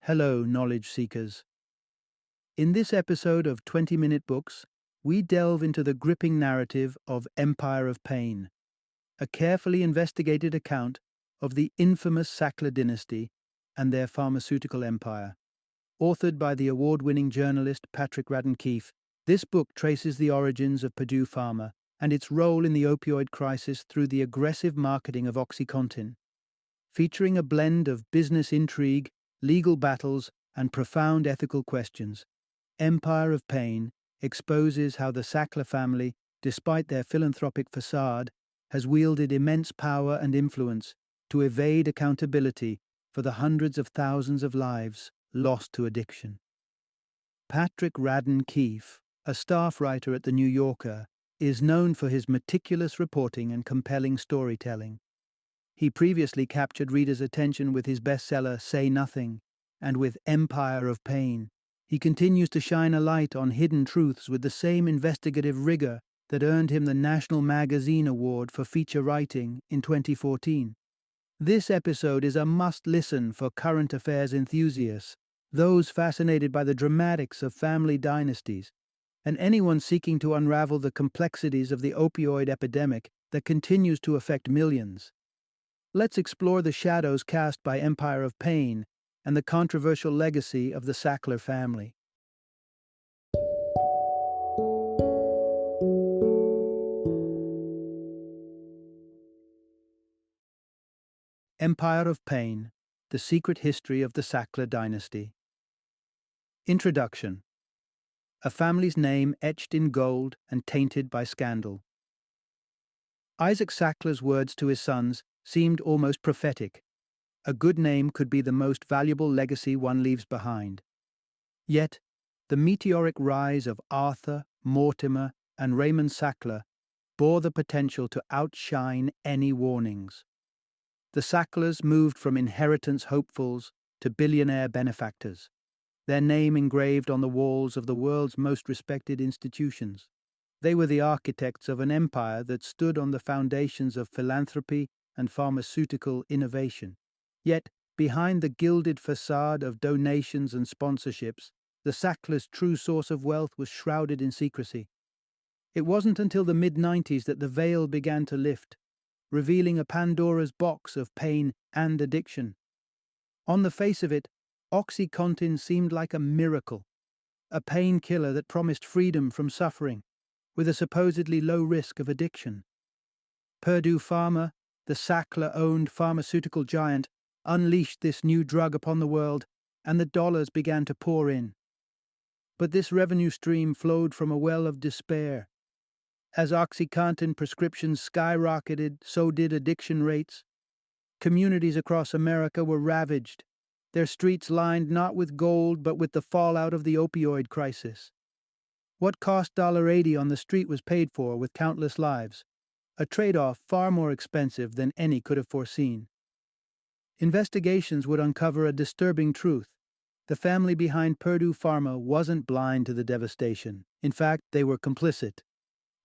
Hello, knowledge seekers. In this episode of 20-Minute Books, we delve into the gripping narrative of Empire of Pain, a carefully investigated account of the infamous Sackler dynasty and their pharmaceutical empire. Authored by the award-winning journalist Radden Keefe, this book traces the origins of Purdue Pharma and its role in the opioid crisis through the aggressive marketing of OxyContin. Featuring a blend of business intrigue, legal battles, and profound ethical questions, Empire of Pain exposes how the Sackler family, despite their philanthropic facade, has wielded immense power and influence to evade accountability for the hundreds of thousands of lives lost to addiction. Radden Keefe, a staff writer at The New Yorker, is known for his meticulous reporting and compelling storytelling. He previously captured readers' attention with his bestseller Say Nothing, and with Empire of Pain, he continues to shine a light on hidden truths with the same investigative rigor that earned him the National Magazine Award for Feature Writing in 2014. This episode is a must-listen for current affairs enthusiasts, those fascinated by the dramatics of family dynasties, and anyone seeking to unravel the complexities of the opioid epidemic that continues to affect millions. Let's explore the shadows cast by Empire of Pain and the controversial legacy of the Sackler family. Empire of Pain, The Secret History of the Sackler Dynasty. Introduction. A family's name etched in gold and tainted by scandal. Isaac Sackler's words to his sons seemed almost prophetic. A good name could be the most valuable legacy one leaves behind. Yet, the meteoric rise of Arthur, Mortimer, and Raymond Sackler bore the potential to outshine any warnings. The Sacklers moved from inheritance hopefuls to billionaire benefactors, their name engraved on the walls of the world's most respected institutions. They were the architects of an empire that stood on the foundations of philanthropy and pharmaceutical innovation. Yet, behind the gilded facade of donations and sponsorships, the Sacklers' true source of wealth was shrouded in secrecy. It wasn't until the mid-90s that the veil began to lift, revealing a Pandora's box of pain and addiction. On the face of it, OxyContin seemed like a miracle, a painkiller that promised freedom from suffering, with a supposedly low risk of addiction. Purdue Pharma, the Sackler-owned pharmaceutical giant, unleashed this new drug upon the world, and the dollars began to pour in. But this revenue stream flowed from a well of despair. As OxyContin prescriptions skyrocketed, so did addiction rates. Communities across America were ravaged, their streets lined not with gold but with the fallout of the opioid crisis. What cost $1.80 on the street was paid for with countless lives, a trade-off far more expensive than any could have foreseen. Investigations would uncover a disturbing truth. The family behind Purdue Pharma wasn't blind to the devastation. In fact, they were complicit,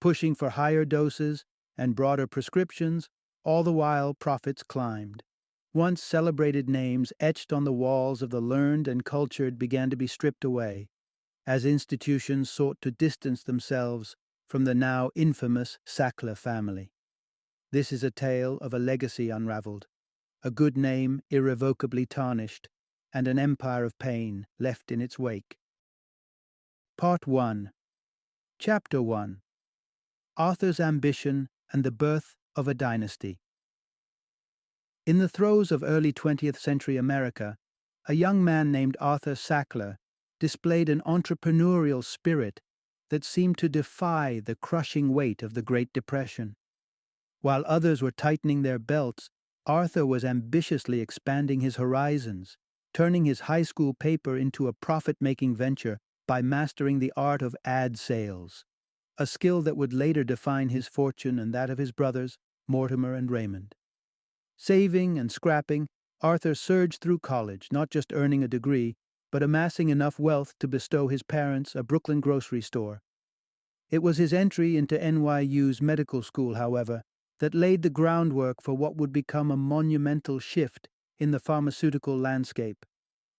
pushing for higher doses and broader prescriptions, all the while profits climbed. Once celebrated names etched on the walls of the learned and cultured began to be stripped away, as institutions sought to distance themselves from the now infamous Sackler family. This is a tale of a legacy unraveled, a good name irrevocably tarnished, and an empire of pain left in its wake. Part 1. Chapter 1. Arthur's Ambition and the Birth of a Dynasty. In the throes of early 20th century America, a young man named Arthur Sackler displayed an entrepreneurial spirit that seemed to defy the crushing weight of the Great Depression. While others were tightening their belts, Arthur was ambitiously expanding his horizons, turning his high school paper into a profit-making venture by mastering the art of ad sales, a skill that would later define his fortune and that of his brothers, Mortimer and Raymond. Saving and scrapping, Arthur surged through college, not just earning a degree, but amassing enough wealth to bestow his parents a Brooklyn grocery store. It was his entry into NYU's medical school, however, that laid the groundwork for what would become a monumental shift in the pharmaceutical landscape.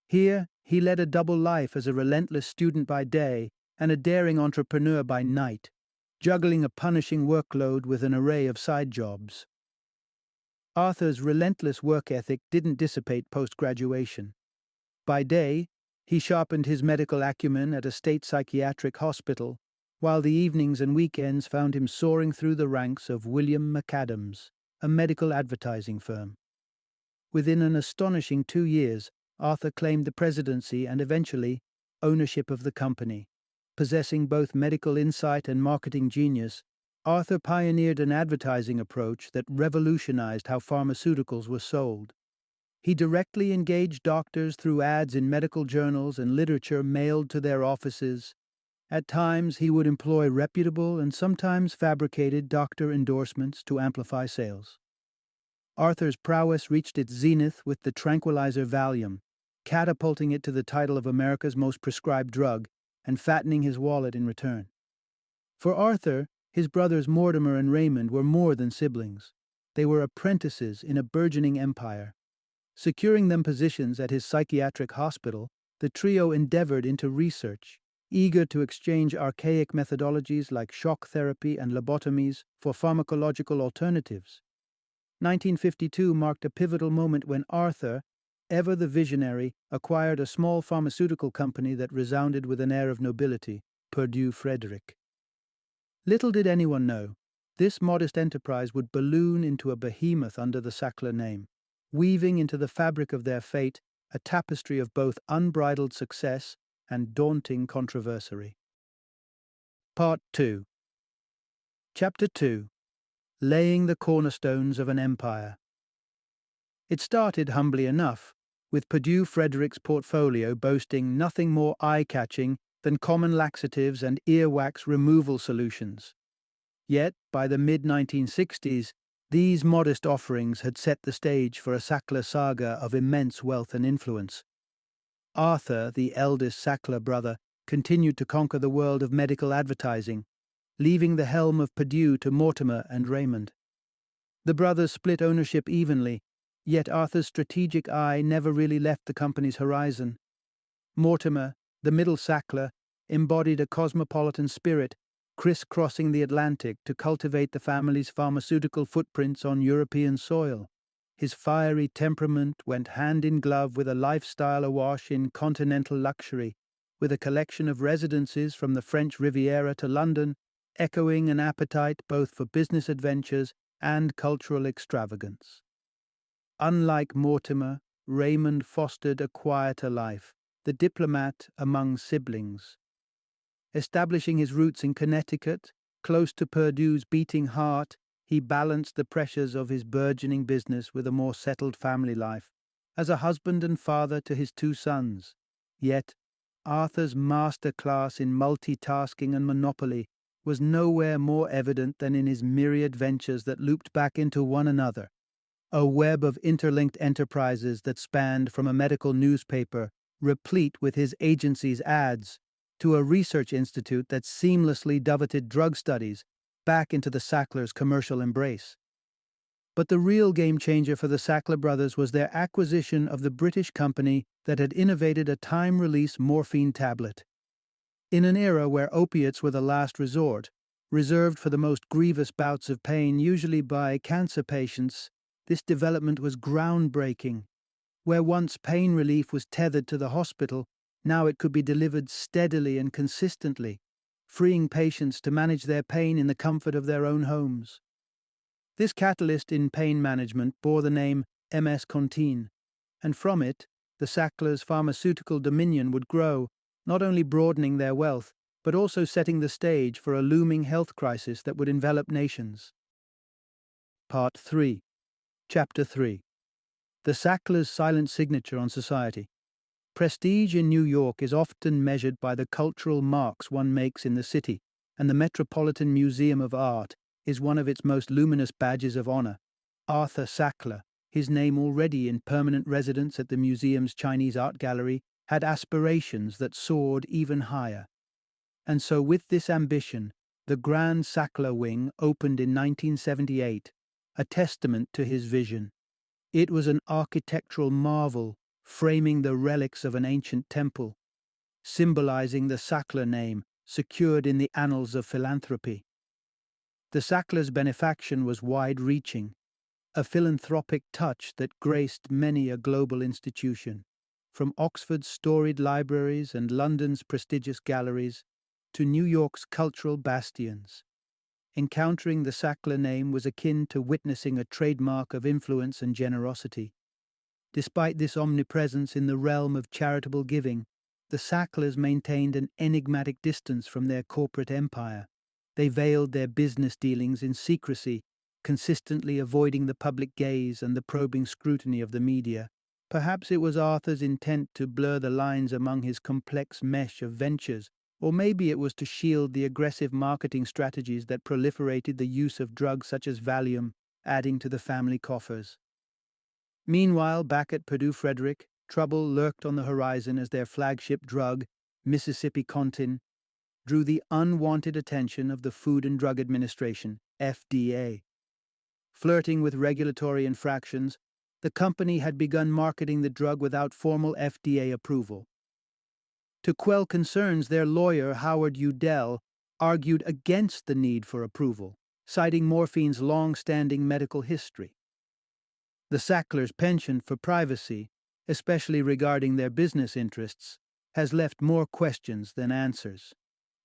Here, He led a double life as a relentless student by day and a daring entrepreneur by night, juggling a punishing workload with an array of side jobs. Arthur's relentless work ethic didn't dissipate post-graduation. By day, he sharpened his medical acumen at a state psychiatric hospital, while the evenings and weekends found him soaring through the ranks of William McAdams, a medical advertising firm. Within an astonishing 2 years, Arthur claimed the presidency and eventually ownership of the company. Possessing both medical insight and marketing genius, Arthur pioneered an advertising approach that revolutionized how pharmaceuticals were sold. He directly engaged doctors through ads in medical journals and literature mailed to their offices. At times, he would employ reputable and sometimes fabricated doctor endorsements to amplify sales. Arthur's prowess reached its zenith with the tranquilizer Valium, catapulting it to the title of America's most prescribed drug and fattening his wallet in return. For Arthur, his brothers Mortimer and Raymond were more than siblings. They were apprentices in a burgeoning empire. Securing them positions at his psychiatric hospital, the trio endeavored into research, eager to exchange archaic methodologies like shock therapy and lobotomies for pharmacological alternatives. 1952 marked a pivotal moment when Arthur, ever the visionary, acquired a small pharmaceutical company that resounded with an air of nobility, Purdue Frederick. Little did anyone know, this modest enterprise would balloon into a behemoth under the Sackler name, weaving into the fabric of their fate a tapestry of both unbridled success and daunting controversy. Part 2. Chapter 2. Laying the cornerstones of an empire. It started humbly enough, with Purdue Frederick's portfolio boasting nothing more eye-catching than common laxatives and earwax removal solutions. Yet, by the mid-1960s, these modest offerings had set the stage for a Sackler saga of immense wealth and influence. Arthur, the eldest Sackler brother, continued to conquer the world of medical advertising, leaving the helm of Purdue to Mortimer and Raymond. The brothers split ownership evenly, yet Arthur's strategic eye never really left the company's horizon. Mortimer, the middle Sackler, embodied a cosmopolitan spirit, crisscrossing the Atlantic to cultivate the family's pharmaceutical footprints on European soil. His fiery temperament went hand in glove with a lifestyle awash in continental luxury, with a collection of residences from the French Riviera to London, echoing an appetite both for business adventures and cultural extravagance. Unlike Mortimer, Raymond fostered a quieter life, the diplomat among siblings. Establishing his roots in Connecticut, close to Purdue's beating heart, he balanced the pressures of his burgeoning business with a more settled family life, as a husband and father to his 2 sons. Yet, Arthur's master class in multitasking and monopoly was nowhere more evident than in his myriad ventures that looped back into one another, a web of interlinked enterprises that spanned from a medical newspaper, replete with his agency's ads, to a research institute that seamlessly doveted drug studies back into the Sacklers' commercial embrace. But the real game-changer for the Sackler brothers was their acquisition of the British company that had innovated a time-release morphine tablet. In an era where opiates were the last resort, reserved for the most grievous bouts of pain usually by cancer patients, this development was groundbreaking. Where once pain relief was tethered to the hospital, now it could be delivered steadily and consistently, freeing patients to manage their pain in the comfort of their own homes. This catalyst in pain management bore the name MS Contin, and from it, the Sacklers' pharmaceutical dominion would grow, not only broadening their wealth, but also setting the stage for a looming health crisis that would envelop nations. Part 3. Chapter 3. The Sacklers' silent signature on society. Prestige in New York is often measured by the cultural marks one makes in the city, and the Metropolitan Museum of Art is one of its most luminous badges of honor. Arthur Sackler, his name already in permanent residence at the museum's Chinese art gallery, had aspirations that soared even higher. And so with this ambition, the Grand Sackler Wing opened in 1978, a testament to his vision. It was an architectural marvel, framing the relics of an ancient temple, symbolizing the Sackler name secured in the annals of philanthropy. The Sackler's benefaction was wide-reaching, a philanthropic touch that graced many a global institution, from Oxford's storied libraries and London's prestigious galleries to New York's cultural bastions. Encountering the Sackler name was akin to witnessing a trademark of influence and generosity. Despite this omnipresence in the realm of charitable giving, the Sacklers maintained an enigmatic distance from their corporate empire. They veiled their business dealings in secrecy, consistently avoiding the public gaze and the probing scrutiny of the media. Perhaps it was Arthur's intent to blur the lines among his complex mesh of ventures, or maybe it was to shield the aggressive marketing strategies that proliferated the use of drugs such as Valium, adding to the family coffers. Meanwhile, back at Purdue Frederick, trouble lurked on the horizon as their flagship drug, Mississippi Contin, drew the unwanted attention of the Food and Drug Administration, FDA. Flirting with regulatory infractions, the company had begun marketing the drug without formal FDA approval. To quell concerns, their lawyer, Howard Udell, argued against the need for approval, citing morphine's long-standing medical history. The Sacklers' penchant for privacy, especially regarding their business interests, has left more questions than answers.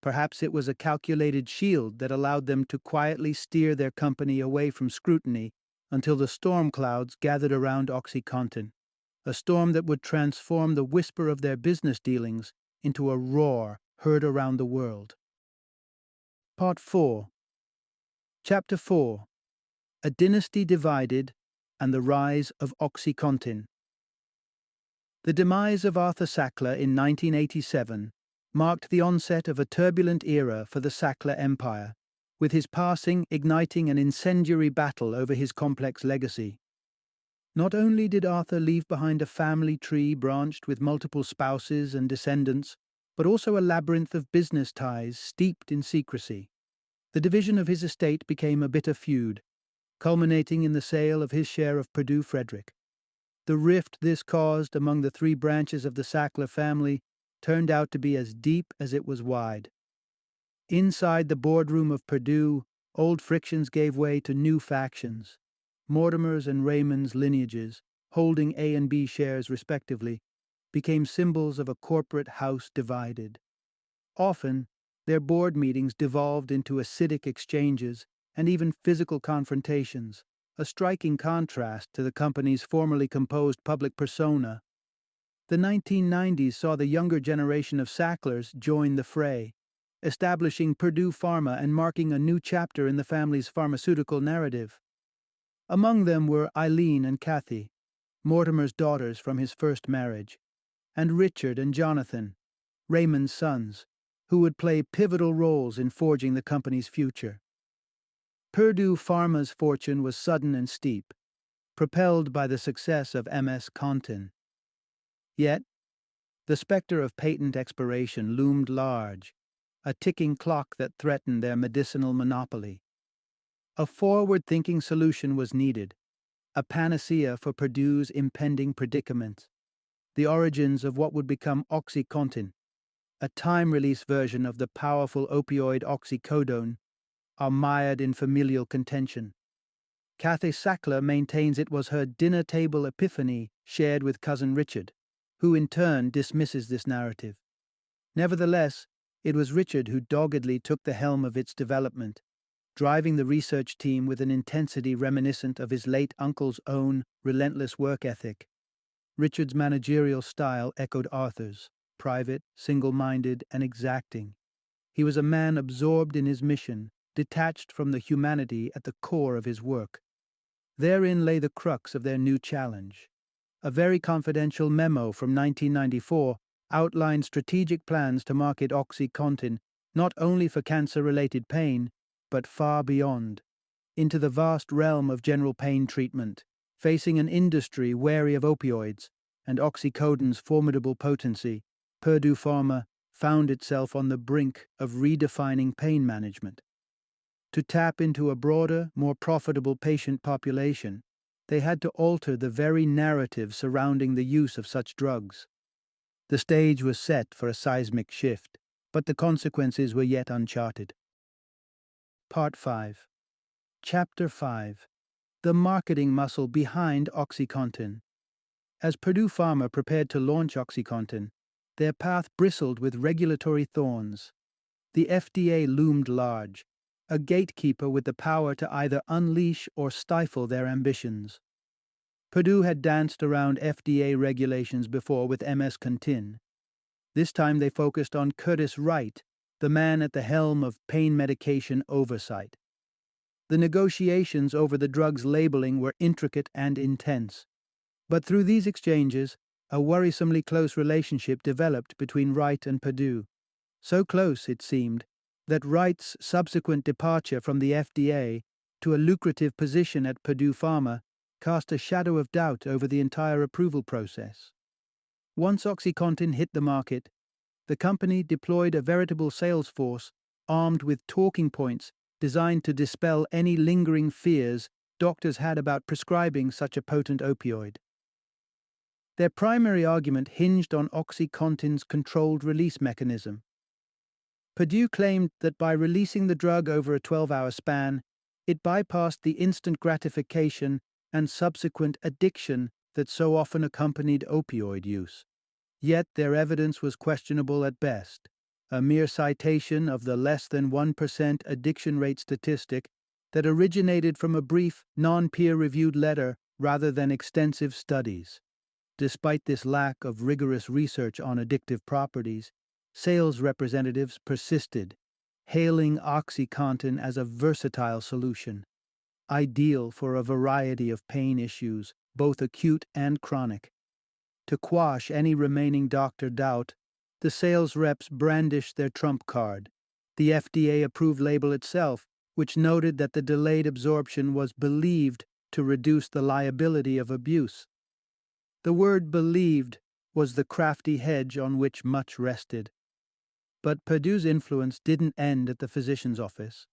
Perhaps it was a calculated shield that allowed them to quietly steer their company away from scrutiny until the storm clouds gathered around OxyContin, a storm that would transform the whisper of their business dealings into a roar heard around the world. Part 4. Chapter 4. A Dynasty Divided and the Rise of OxyContin. The demise of Arthur Sackler in 1987 marked the onset of a turbulent era for the Sackler empire, with his passing igniting an incendiary battle over his complex legacy. Not only did Arthur leave behind a family tree branched with multiple spouses and descendants, but also a labyrinth of business ties steeped in secrecy. The division of his estate became a bitter feud, culminating in the sale of his share of Purdue Frederick. The rift this caused among the three branches of the Sackler family turned out to be as deep as it was wide. Inside the boardroom of Purdue, old frictions gave way to new factions. Mortimer's and Raymond's lineages, holding A and B shares respectively, became symbols of a corporate house divided. Often, their board meetings devolved into acidic exchanges and even physical confrontations, a striking contrast to the company's formerly composed public persona. The 1990s saw the younger generation of Sacklers join the fray, establishing Purdue Pharma and marking a new chapter in the family's pharmaceutical narrative. Among them were Eileen and Kathy, Mortimer's daughters from his first marriage, and Richard and Jonathan, Raymond's sons, who would play pivotal roles in forging the company's future. Purdue Pharma's fortune was sudden and steep, propelled by the success of MS Contin. Yet, the specter of patent expiration loomed large, a ticking clock that threatened their medicinal monopoly. A forward-thinking solution was needed, a panacea for Purdue's impending predicament, the origins of what would become OxyContin, a time-release version of the powerful opioid oxycodone, are mired in familial contention. Kathy Sackler maintains it was her dinner-table epiphany shared with cousin Richard, who in turn dismisses this narrative. Nevertheless, it was Richard who doggedly took the helm of its development, driving the research team with an intensity reminiscent of his late uncle's own relentless work ethic. Richard's managerial style echoed Arthur's, private, single-minded, and exacting. He was a man absorbed in his mission, detached from the humanity at the core of his work. Therein lay the crux of their new challenge. A very confidential memo from 1994 outlined strategic plans to market OxyContin not only for cancer-related pain, but far beyond, into the vast realm of general pain treatment, facing an industry wary of opioids and oxycodone's formidable potency. Purdue Pharma found itself on the brink of redefining pain management. To tap into a broader, more profitable patient population, They had to alter the very narrative surrounding the use of such drugs. The stage was set for a seismic shift, but the consequences were yet uncharted. Part 5. Chapter 5. The marketing muscle behind OxyContin. As Purdue Pharma prepared to launch OxyContin, their path bristled with regulatory thorns. The FDA loomed large, a gatekeeper with the power to either unleash or stifle their ambitions. Purdue had danced around FDA regulations before with MS-Contin. This time they focused on Curtis Wright, the man at the helm of pain medication oversight. The negotiations over the drug's labeling were intricate and intense. But through these exchanges, a worrisomely close relationship developed between Wright and Purdue. So close, it seemed, that Wright's subsequent departure from the FDA to a lucrative position at Purdue Pharma cast a shadow of doubt over the entire approval process. Once OxyContin hit the market, the company deployed a veritable sales force armed with talking points designed to dispel any lingering fears doctors had about prescribing such a potent opioid. Their primary argument hinged on OxyContin's controlled release mechanism. Purdue claimed that by releasing the drug over a 12-hour span, it bypassed the instant gratification and subsequent addiction that so often accompanied opioid use. Yet their evidence was questionable at best, a mere citation of the less than 1% addiction rate statistic that originated from a brief, non-peer-reviewed letter rather than extensive studies. Despite this lack of rigorous research on addictive properties, sales representatives persisted, hailing OxyContin as a versatile solution, ideal for a variety of pain issues, both acute and chronic. To quash any remaining doctor doubt, the sales reps brandished their trump card, the FDA-approved label itself, which noted that the delayed absorption was believed to reduce the liability of abuse. The word believed was the crafty hedge on which much rested. But Purdue's influence didn't end at the physician's office.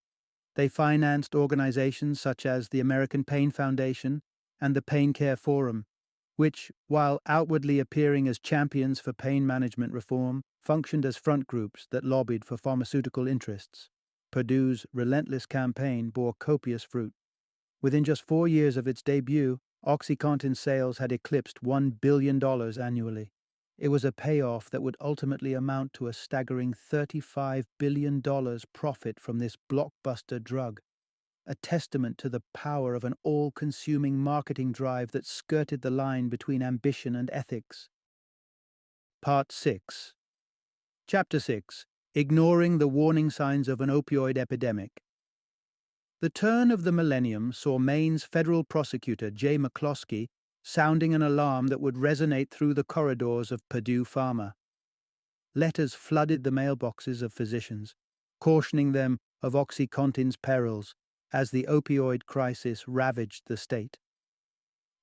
They financed organizations such as the American Pain Foundation and the Pain Care Forum, which, while outwardly appearing as champions for pain management reform, functioned as front groups that lobbied for pharmaceutical interests. Purdue's relentless campaign bore copious fruit. Within just 4 years of its debut, OxyContin sales had eclipsed $1 billion annually. It was a payoff that would ultimately amount to a staggering $35 billion profit from this blockbuster drug, a testament to the power of an all-consuming marketing drive that skirted the line between ambition and ethics. Part 6. Chapter 6. Ignoring the warning signs of an opioid epidemic. The turn of the millennium saw Maine's federal prosecutor, Jay McCloskey, sounding an alarm that would resonate through the corridors of Purdue Pharma. Letters flooded the mailboxes of physicians, cautioning them of OxyContin's perils as the opioid crisis ravaged the state.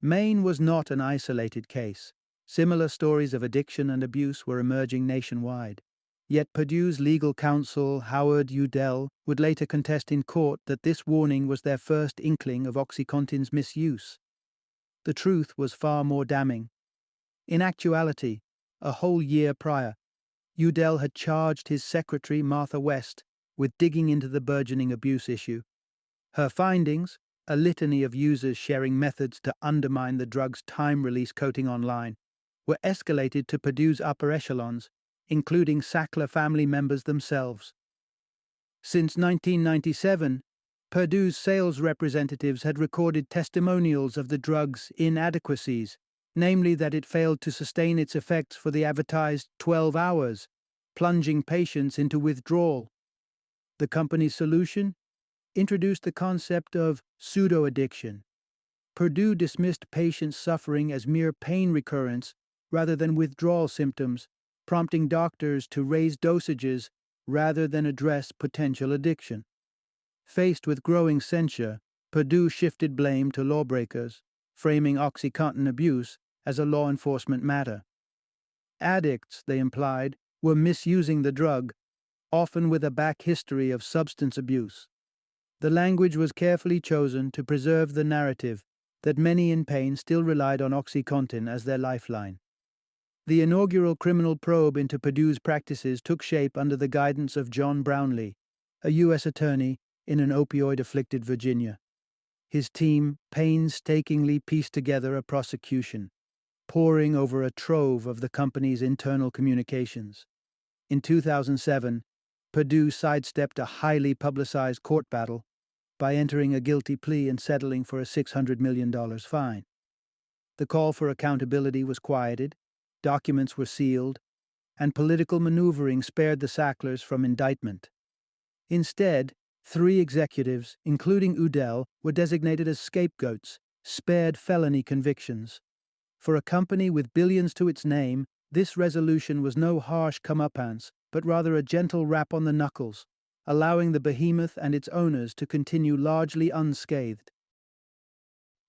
Maine was not an isolated case. Similar stories of addiction and abuse were emerging nationwide. Yet Purdue's legal counsel, Howard Udell, would later contest in court that this warning was their first inkling of OxyContin's misuse. The truth was far more damning. In actuality, a whole year prior, Udell had charged his secretary, Martha West, with digging into the burgeoning abuse issue. Her findings, a litany of users sharing methods to undermine the drug's time-release coating online, were escalated to Purdue's upper echelons, including Sackler family members themselves. Since 1997, Purdue's sales representatives had recorded testimonials of the drug's inadequacies, namely that it failed to sustain its effects for the advertised 12 hours, plunging patients into withdrawal. The company's solution? Introduced the concept of pseudo-addiction. Purdue dismissed patients' suffering as mere pain recurrence rather than withdrawal symptoms, prompting doctors to raise dosages rather than address potential addiction. Faced with growing censure, Purdue shifted blame to lawbreakers, framing OxyContin abuse as a law enforcement matter. Addicts, they implied, were misusing the drug, often with a back history of substance abuse. The language was carefully chosen to preserve the narrative that many in pain still relied on OxyContin as their lifeline. The inaugural criminal probe into Purdue's practices took shape under the guidance of John Brownlee, a U.S. attorney in an opioid-afflicted Virginia. His team painstakingly pieced together a prosecution, poring over a trove of the company's internal communications. In 2007, Purdue sidestepped a highly publicized court battle by entering a guilty plea and settling for a $600 million fine. The call for accountability was quieted, documents were sealed, and political maneuvering spared the Sacklers from indictment. Instead, 3 executives, including Udell, were designated as scapegoats, spared felony convictions. For a company with billions to its name, this resolution was no harsh comeuppance, but rather a gentle rap on the knuckles, allowing the behemoth and its owners to continue largely unscathed.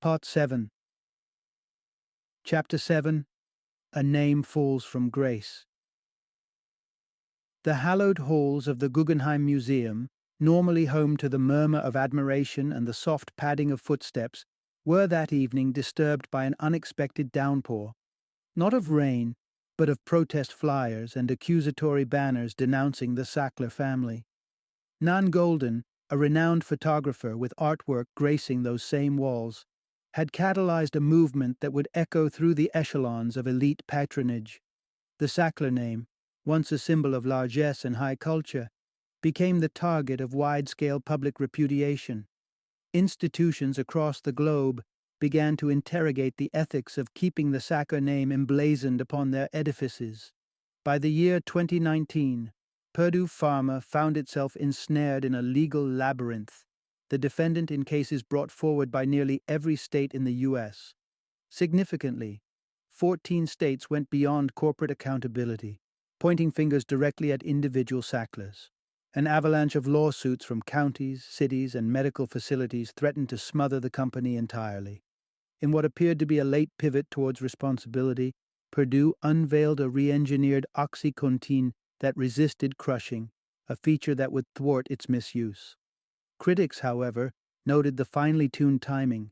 Part 7. Chapter 7. A Name Falls from Grace. The hallowed halls of the Guggenheim Museum, normally home to the murmur of admiration and the soft padding of footsteps, were that evening disturbed by an unexpected downpour, not of rain, but of protest flyers and accusatory banners denouncing the Sackler family. Nan Golden, a renowned photographer with artwork gracing those same walls, had catalyzed a movement that would echo through the echelons of elite patronage. The Sackler name, once a symbol of largesse and high culture, became the target of wide-scale public repudiation. Institutions across the globe began to interrogate the ethics of keeping the Sackler name emblazoned upon their edifices. By the year 2019, Purdue Pharma found itself ensnared in a legal labyrinth, the defendant in cases brought forward by nearly every state in the U.S. Significantly, 14 states went beyond corporate accountability, pointing fingers directly at individual Sacklers. An avalanche of lawsuits from counties, cities, and medical facilities threatened to smother the company entirely. In what appeared to be a late pivot towards responsibility, Purdue unveiled a re-engineered OxyContin that resisted crushing, a feature that would thwart its misuse. Critics, however, noted the finely tuned timing.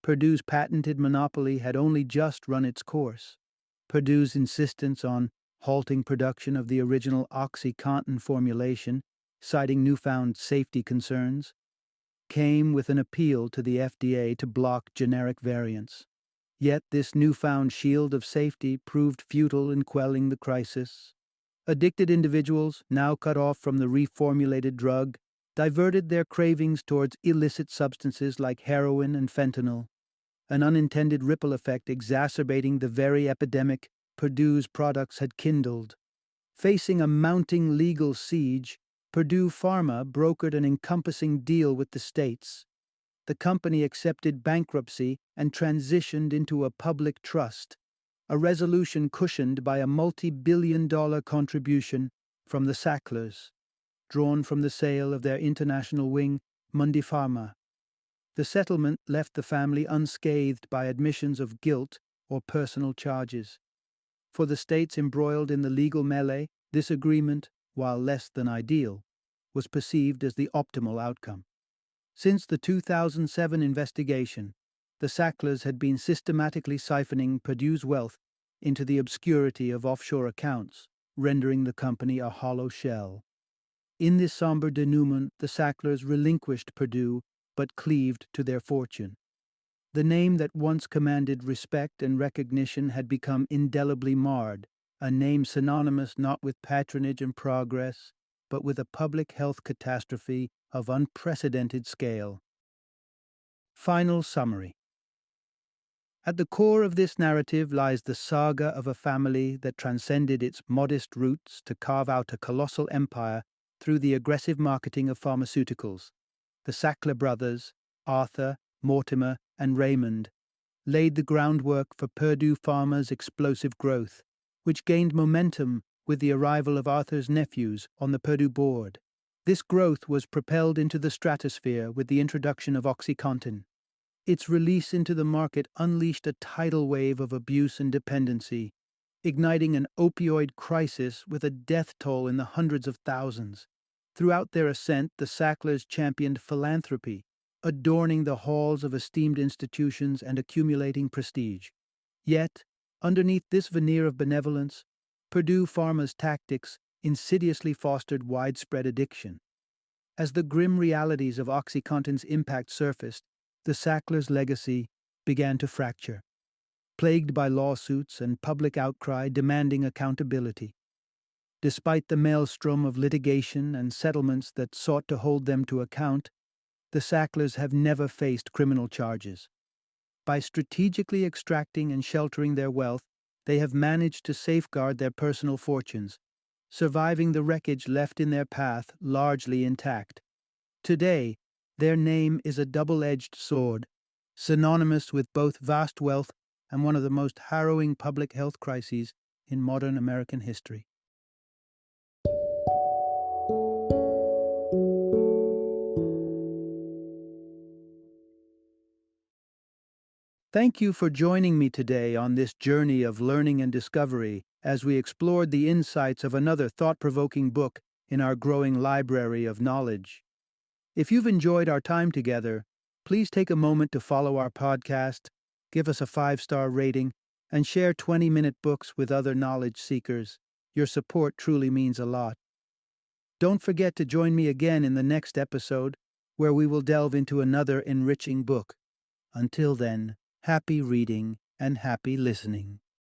Purdue's patented monopoly had only just run its course. Purdue's insistence on halting production of the original OxyContin formulation, citing newfound safety concerns, came with an appeal to the FDA to block generic variants. Yet this newfound shield of safety proved futile in quelling the crisis. Addicted individuals, now cut off from the reformulated drug, diverted their cravings towards illicit substances like heroin and fentanyl, an unintended ripple effect exacerbating the very epidemic Purdue's products had kindled. Facing a mounting legal siege, Purdue Pharma brokered an encompassing deal with the states. The company accepted bankruptcy and transitioned into a public trust, a resolution cushioned by a multi-billion-dollar contribution from the Sacklers, drawn from the sale of their international wing, Mundipharma. The settlement left the family unscathed by admissions of guilt or personal charges. For the states embroiled in the legal melee, this agreement, while less than ideal, was perceived as the optimal outcome. Since the 2007 investigation, the Sacklers had been systematically siphoning Purdue's wealth into the obscurity of offshore accounts, rendering the company a hollow shell. In this somber denouement, the Sacklers relinquished Purdue, but cleaved to their fortune. The name that once commanded respect and recognition had become indelibly marred, a name synonymous not with patronage and progress, but with a public health catastrophe of unprecedented scale. Final summary. At the core of this narrative lies the saga of a family that transcended its modest roots to carve out a colossal empire through the aggressive marketing of pharmaceuticals. The Sackler brothers, Arthur, Mortimer, and Raymond, laid the groundwork for Purdue Pharma's explosive growth, which gained momentum with the arrival of Arthur's nephews on the Purdue board. This growth was propelled into the stratosphere with the introduction of OxyContin. Its release into the market unleashed a tidal wave of abuse and dependency, igniting an opioid crisis with a death toll in the hundreds of thousands. Throughout their ascent, the Sacklers championed philanthropy, adorning the halls of esteemed institutions and accumulating prestige. Yet, underneath this veneer of benevolence, Purdue Pharma's tactics insidiously fostered widespread addiction. As the grim realities of OxyContin's impact surfaced, the Sackler's legacy began to fracture, plagued by lawsuits and public outcry demanding accountability. Despite the maelstrom of litigation and settlements that sought to hold them to account, the Sacklers have never faced criminal charges. By strategically extracting and sheltering their wealth, they have managed to safeguard their personal fortunes, surviving the wreckage left in their path largely intact. Today, their name is a double-edged sword, synonymous with both vast wealth and one of the most harrowing public health crises in modern American history. Thank you for joining me today on this journey of learning and discovery as we explored the insights of another thought-provoking book in our growing library of knowledge. If you've enjoyed our time together, please take a moment to follow our podcast, give us a 5-star rating, and share 20-minute books with other knowledge seekers. Your support truly means a lot. Don't forget to join me again in the next episode, where we will delve into another enriching book. Until then, happy reading and happy listening.